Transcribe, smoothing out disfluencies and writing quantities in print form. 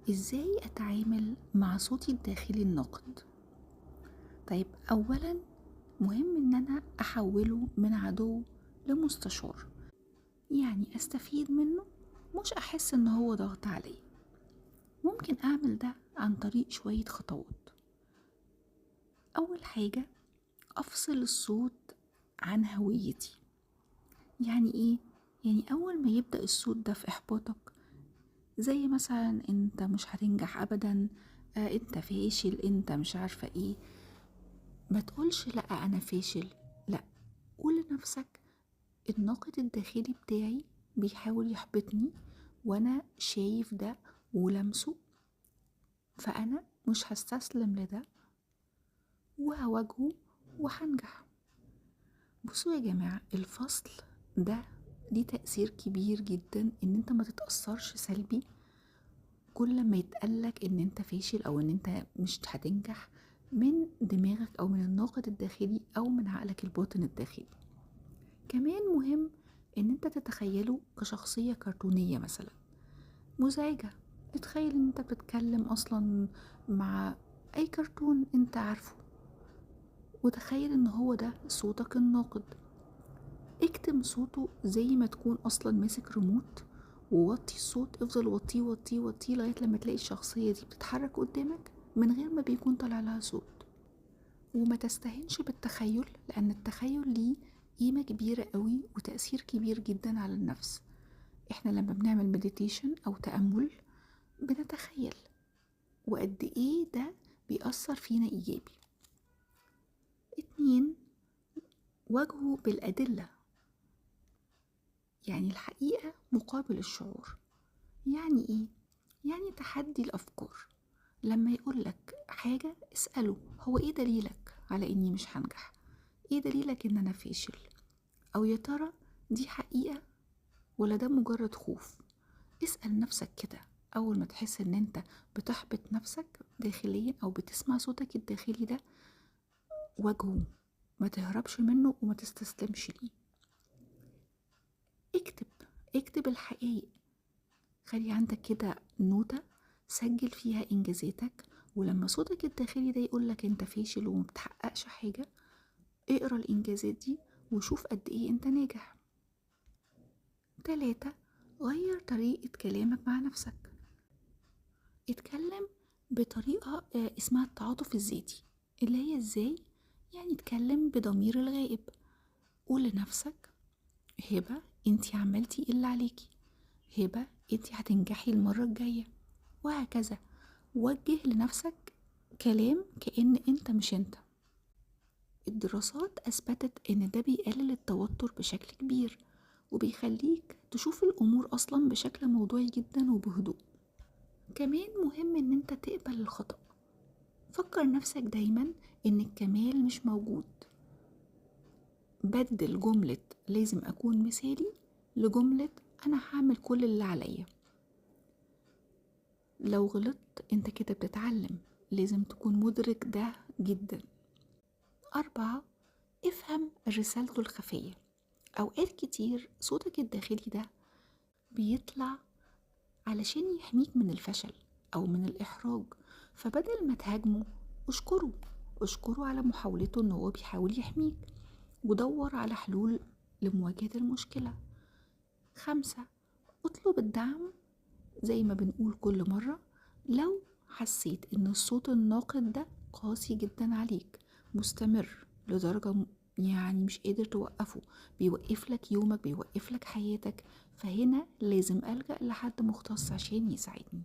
ازاي اتعامل مع صوتي الداخلي الناقد؟ طيب اولا مهم ان انا احوله من عدو لمستشار، يعني استفيد منه مش احس ان هو ضغط عليا. ممكن اعمل ده عن طريق شوية خطوات. اول حاجة، افصل الصوت عن هويتي. يعني ايه؟ يعني اول ما يبدأ الصوت ده في احباطك، زي مثلا انت مش هتنجح ابدا، انت فاشل، انت مش عارفة ايه، ما تقولش لا انا فاشل. لا، قول لنفسك الناقد الداخلي بتاعي بيحاول يحبطني وانا شايف ده ولمسه، فانا مش هستسلم لده وهواجهه وهنجح. بصوا يا جماعة، الفصل ده ليه تأثير كبير جدا، ان انت ما تتأثرش سلبي كل ما يتقالك ان انت فاشل او ان انت مش هتنجح من دماغك او من الناقد الداخلي او من عقلك الباطن الداخلي. كمان مهم ان انت تتخيله كشخصية كرتونية مثلا مزعجة. اتخيل ان انت بتتكلم اصلا مع اي كرتون انت عارفه، وتخيل ان هو ده صوتك الناقد. اكتم صوته زي ما تكون اصلا ماسك ريموت، ووطي الصوت، افضل وطيه وطيه وطيه لغاية لما تلاقي الشخصية دي بتتحرك قدامك من غير ما بيكون طالع لها صوت. وما تستهينش بالتخيل، لأن التخيل ليه قيمة كبيرة قوي وتأثير كبير جدا على النفس. احنا لما بنعمل مديتيشن أو تأمل بنتخيل، وقد ايه ده بيأثر فينا إيجابي. 2، واجهه بالأدلة، يعني الحقيقة مقابل الشعور. يعني ايه؟ يعني تحدي الأفكار. لما يقولك حاجة اسأله، هو ايه دليلك على اني مش هنجح؟ ايه دليلك ان انا فاشل؟ او يا ترى دي حقيقة ولا ده مجرد خوف؟ اسأل نفسك كده. اول ما تحس ان انت بتحبط نفسك داخليا او بتسمع صوتك الداخلي ده، واجهه، ما تهربش منه وما تستسلمش ليه. اكتب، اكتب الحقائق. خلي عندك كده نوتة سجل فيها انجازاتك، ولما صوتك الداخلي ده يقولك انت فاشل ومبتحققش حاجة، اقرا الانجازات دي وشوف قد ايه انت ناجح. 3، غير طريقة كلامك مع نفسك. اتكلم بطريقة اسمها التعاطف الذاتي، اللي هي ازاي؟ يعني اتكلم بضمير الغائب. قول لنفسك هبة انتي عملتي اللي عليكي، هبة انتي هتنجحي المرة الجاية، وهكذا. وجه لنفسك كلام كأن انت مش انت. الدراسات اثبتت ان ده بيقلل التوتر بشكل كبير، وبيخليك تشوف الامور اصلا بشكل موضوعي جدا وبهدوء. كمان مهم ان انت تقبل الخطأ. فكر نفسك دايما ان الكمال مش موجود. بدل جملة لازم اكون مثالي لجملة انا هعمل كل اللي عليا. لو غلطت انت كده بتتعلم، لازم تكون مدرك ده جدا. 4، افهم رسالته الخفية. اوقات كتير صوتك الداخلي ده بيطلع علشان يحميك من الفشل او من الاحراج، فبدل ما تهاجمه اشكره، اشكره على محاولته ان هو بيحاول يحميك، ودور على حلول لمواجهة المشكلة. 5، اطلب الدعم زي ما بنقول كل مرة. لو حسيت ان الصوت الناقد ده قاسي جدا عليك، مستمر لدرجة يعني مش قادر توقفه، بيوقف لك يومك، بيوقف لك حياتك، فهنا لازم ألجأ لحد مختص عشان يساعدني.